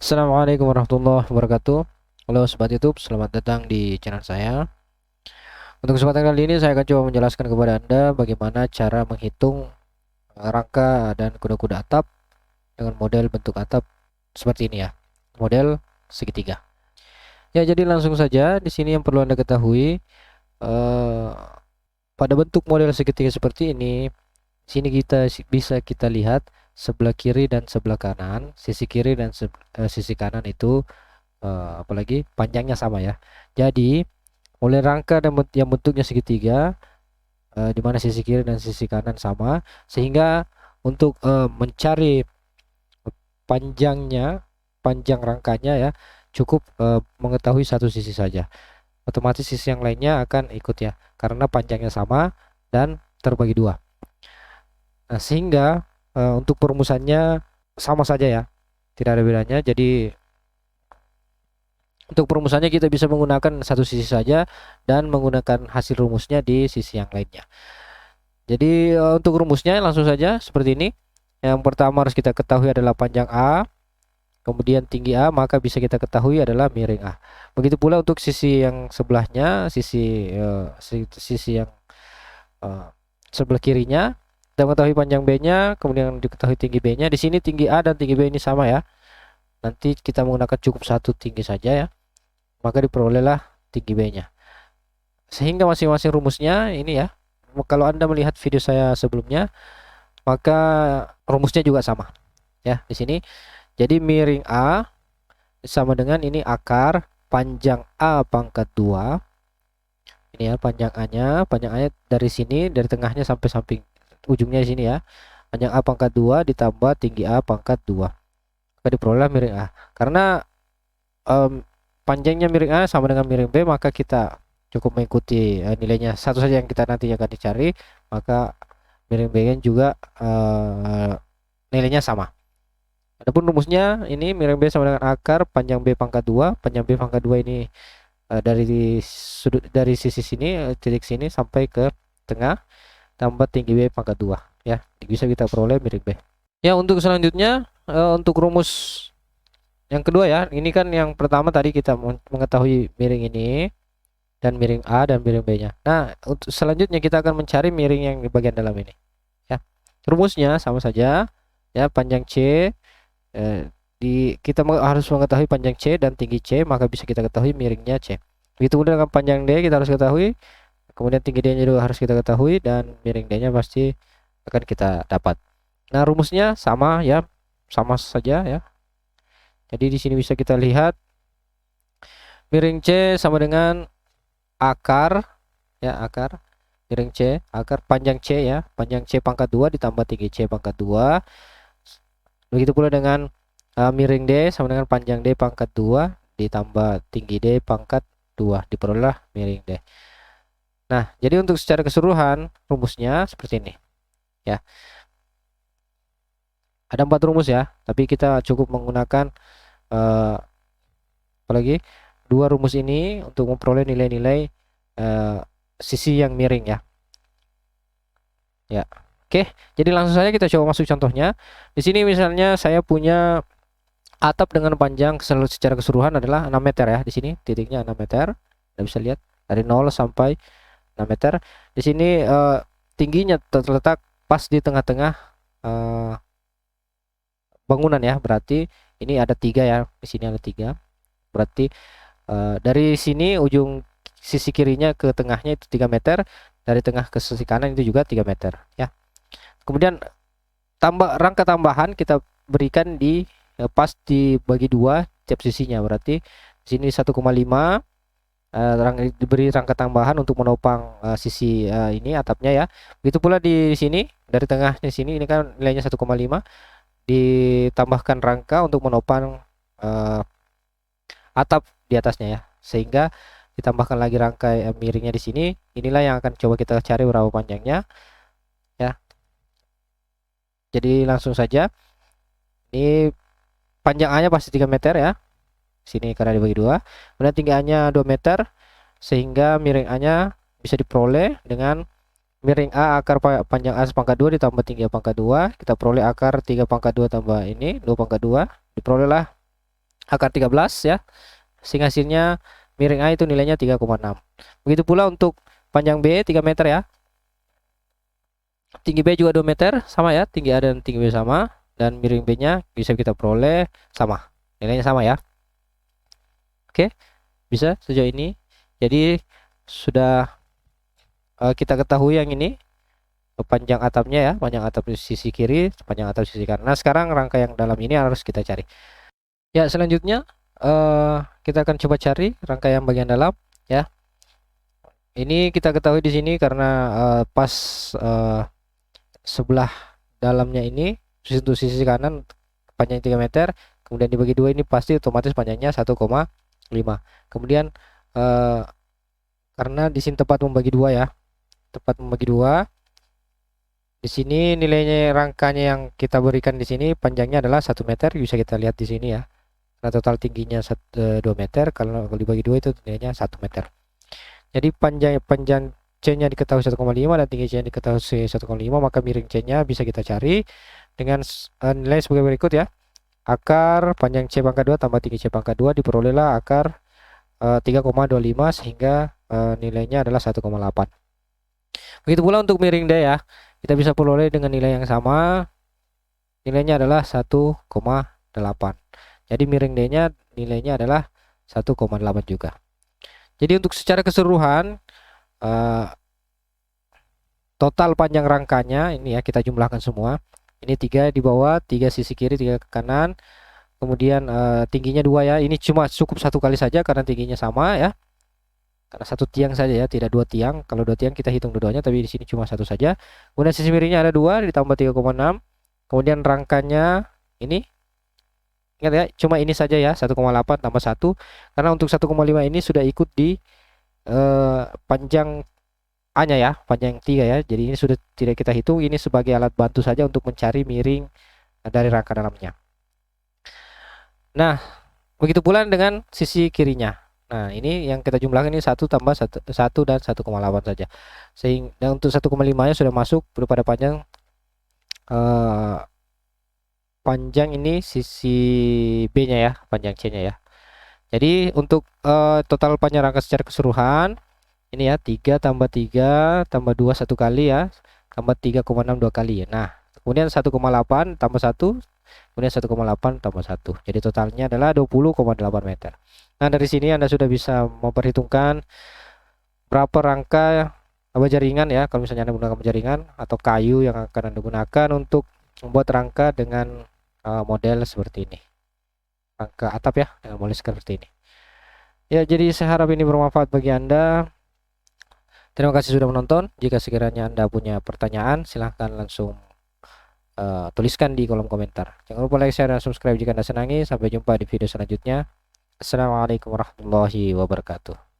Assalamualaikum warahmatullahi wabarakatuh. Halo Sobat YouTube, selamat datang di channel saya. Untuk kesempatan kali ini saya akan coba menjelaskan kepada Anda bagaimana cara menghitung rangka dan kuda-kuda atap dengan model bentuk atap seperti ini ya. Model segitiga. Ya, jadi langsung saja di sini yang perlu Anda ketahui eh, pada bentuk model segitiga seperti ini, sini bisa kita lihat sebelah kiri dan sebelah kanan. Sisi kiri dan sisi kanan itu apalagi panjangnya sama ya. Jadi mulai rangka dan yang bentuknya segitiga, di mana sisi kiri dan sisi kanan sama, sehingga untuk mencari panjangnya, panjang rangkanya ya, cukup mengetahui satu sisi saja. Otomatis sisi yang lainnya akan ikut ya, karena panjangnya sama dan terbagi dua. Nah, sehingga untuk perumusannya sama saja ya, tidak ada bedanya. Jadi untuk perumusannya kita bisa menggunakan satu sisi saja dan menggunakan hasil rumusnya di sisi yang lainnya. Jadi untuk rumusnya langsung saja seperti ini. Yang pertama harus kita ketahui adalah panjang A, kemudian tinggi A, maka bisa kita ketahui adalah miring A. Begitu pula untuk sisi yang sebelahnya, sisi yang uh, sebelah kirinya, kita mengetahui panjang B-nya, kemudian diketahui tinggi B-nya. Di sini tinggi A dan tinggi B ini sama ya. Nanti kita menggunakan cukup satu tinggi saja ya, maka diperolehlah tinggi B-nya. Sehingga masing-masing rumusnya ini ya, kalau Anda melihat video saya sebelumnya, maka rumusnya juga sama ya di sini. Jadi miring A sama dengan ini akar panjang A pangkat 2. Ini ya panjang A-nya dari sini, dari tengahnya sampai samping ujungnya di sini ya. Panjang A pangkat 2 ditambah tinggi A pangkat 2. Maka diperoleh miring A. Karena panjangnya miring A sama dengan miring B, maka kita cukup mengikuti nilainya satu saja yang kita nanti akan dicari, maka miring B juga nilainya sama. Adapun rumusnya ini miring B sama dengan akar panjang B pangkat 2. Panjang B pangkat 2 ini dari sisi sini, titik sini sampai ke tengah, tambah tinggi B pangkat 2 ya. Bisa kita peroleh miring B. Ya, untuk selanjutnya untuk rumus yang kedua ya, ini kan yang pertama tadi kita mengetahui miring ini dan miring A dan miring B-nya. Nah, untuk selanjutnya kita akan mencari miring yang di bagian dalam ini. Ya, rumusnya sama saja ya, panjang C kita harus mengetahui panjang C dan tinggi C, maka bisa kita ketahui miringnya C. Begitu pula dengan panjang D kita harus ketahui, kemudian tinggi D-nya juga harus kita ketahui, dan miring D-nya pasti akan kita dapat. Nah, rumusnya sama ya, sama saja ya. Jadi di sini bisa kita lihat miring C sama dengan akar ya, akar miring C, akar panjang C ya, panjang C pangkat 2 ditambah tinggi C pangkat 2. Begitu pula dengan miring D sama dengan panjang D pangkat 2 ditambah tinggi D pangkat 2, diperoleh miring D. Nah, jadi untuk secara keseluruhan rumusnya seperti ini ya. Ada 4 rumus ya, tapi kita cukup menggunakan apalagi 2 rumus ini untuk memperoleh nilai-nilai sisi yang miring ya. Ya. Oke, jadi langsung saja kita coba masuk contohnya. Di sini misalnya saya punya atap dengan panjang secara keseluruhan adalah 6 meter ya. Di sini titiknya 6 meter. Anda bisa lihat dari 0 sampai 6 meter. Di sini tingginya terletak pas di tengah-tengah bangunan ya. Berarti ini ada 3 ya. Di sini ada 3. Berarti dari sini ujung sisi kirinya ke tengahnya itu 3 meter. Dari tengah ke sisi kanan itu juga 3 meter ya. Kemudian rangka tambahan kita berikan di pas dibagi 2 tiap sisinya. Berarti di sini 1,5 diberi rangka tambahan untuk menopang sisi ini atapnya ya. Begitu pula di sini dari tengahnya sini, ini kan nilainya 1,5, ditambahkan rangka untuk menopang atap di atasnya ya, sehingga ditambahkan lagi rangka miringnya di sini. Inilah yang akan coba kita cari berapa panjangnya ya. Jadi langsung saja, ini panjang A nya pasti 3 meter ya, sini karena dibagi 2. Kemudian tinggi A nya 2 meter, sehingga miring A nya bisa diperoleh dengan miring A akar panjang A pangkat 2 ditambah tinggi A pangkat 2. Kita peroleh akar 3 pangkat 2 tambah ini 2 pangkat 2, diperolehlah akar 13 ya, sehingga hasilnya miring A itu nilainya 3,6. Begitu pula untuk panjang B 3 meter ya, tinggi B juga 2 meter, sama ya, tinggi A dan tinggi B sama, dan miring B nya bisa kita peroleh sama, nilainya sama ya. Oke, bisa sejauh ini. Jadi sudah kita ketahui yang ini panjang atapnya ya, panjang atap di sisi kiri, panjang atap sisi kanan. Nah sekarang rangka yang dalam ini harus kita cari ya. Selanjutnya kita akan coba cari rangka yang bagian dalam ya. Ini kita ketahui di sini karena pas sebelah dalamnya ini untuk sisi kanan panjang 3 meter, kemudian dibagi dua, ini pasti otomatis panjangnya 1,5. Kemudian karena di sini tepat membagi dua ya, tepat membagi dua. Di sini nilainya rangkanya yang kita berikan di sini panjangnya adalah 1 meter, bisa kita lihat di sini ya. Karena total tingginya 2 meter, kalau dibagi dua itu nilainya 1 meter. Jadi panjang C-nya diketahui 1,5 dan tinggi C-nya diketahui 1,5, maka miring C-nya bisa kita cari dengan nilai sebagai berikut ya. Akar panjang C pangkat 2 tambah tinggi C pangkat 2 diperolehlah akar 3,25 sehingga nilainya adalah 1,8. Begitu pula untuk miring D ya. Kita bisa peroleh dengan nilai yang sama. Nilainya adalah 1,8. Jadi miring D-nya nilainya adalah 1,8 juga. Jadi untuk secara keseluruhan total panjang rangkanya ini ya, kita jumlahkan semua. Ini 3 di bawah, 3 sisi kiri, 3 ke kanan. Kemudian tingginya 2 ya. Ini cuma cukup satu kali saja karena tingginya sama ya. Karena satu tiang saja ya, tidak 2 tiang. Kalau 2 tiang kita hitung dua-duanya, tapi di sini cuma satu saja. Kemudian sisi miringnya ada 2 ditambah 3,6. Kemudian rangkanya ini, ingat ya, cuma ini saja ya, 1,8 tambah 1. Karena untuk 1,5 ini sudah ikut di panjang A-nya ya, panjang 3 ya. Jadi ini sudah tidak kita hitung, ini sebagai alat bantu saja untuk mencari miring dari rangka dalamnya. Nah, begitu pula dengan sisi kirinya. Nah, ini yang kita jumlahkan ini 1 tambah 1 dan 1,8 saja. Sehingga untuk 1,5-nya sudah masuk pada panjang panjang ini sisi B-nya ya, panjang C-nya ya. Jadi untuk total panjang rangka secara keseluruhan ini ya, 3 tambah 3 tambah 2 satu kali ya, tambah 3,6 dua kali ya. Nah, kemudian 1,8 tambah 1, kemudian 1,8 tambah 1. Jadi totalnya adalah 20,8 meter. Nah, dari sini Anda sudah bisa memperhitungkan berapa rangka jaringan ya, kalau misalnya Anda menggunakan jaringan atau kayu yang akan Anda gunakan untuk membuat rangka dengan model seperti ini. Rangka atap ya, dengan model seperti ini. Ya, jadi saya harap ini bermanfaat bagi Anda. Terima kasih sudah menonton. Jika sekiranya Anda punya pertanyaan, silahkan langsung tuliskan di kolom komentar. Jangan lupa like, share, dan subscribe jika Anda senangi. Sampai jumpa di video selanjutnya. Assalamualaikum warahmatullahi wabarakatuh.